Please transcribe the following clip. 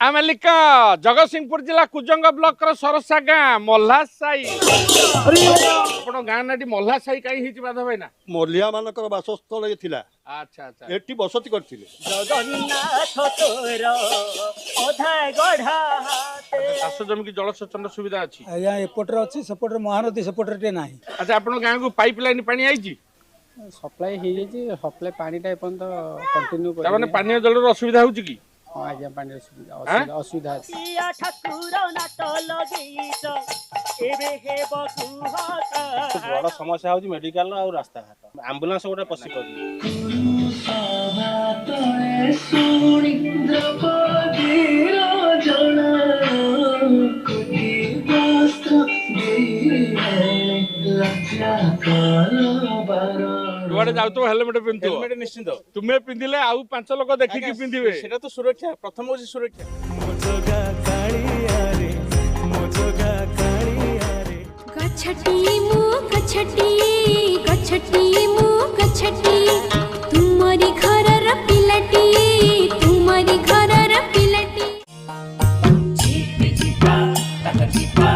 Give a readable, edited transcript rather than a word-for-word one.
आमेलिका जगतसिंहपुर जिला कुजंग ब्लॉक रो सरसा गाँ मल्हा साई आपण गाँ नाटी मल्हा साई कहीं हिच माधव भाई ना मल्लिया मानकर बासस्थल ये थिला। अच्छा अच्छा एठी बसति करथिले। जगन्नाथ तोर अधा गढ़ा चाष जमी की जलसेचन सुविधा अच्छी आज्ञा एपटर अच्छी सेपटर महानदी सेपटर टे नाही। अच्छा आपण गाँ को पाइप लाइन पानी आईची सप्लाई हो जाए सप्लाई पानीटा एपर्यंत कंटिन्यू कर ताने पानी जल असुविधा होची की हाँ आज्ञा पानी सुविधा असुविधा सिया ठाकुर नाट लगेइछ एबे हे बकुहत बड़ समस्या होची मेडिकल और रास्ता घाट एम्बुलेंस गोटे पसी कर जुआड़े जाऊ तो हेलमेट पिंधु हेलमेट निश्चित तुम्हें पिंधिले आउ पांच लोक देखिकी पिंधिबे सेटा तो सुरक्षा प्रथम होची सुरक्षा गछटी मु गछटी तुमरी घरर पिलाटी तुमरी घरर पिलाटी चिपा चिपा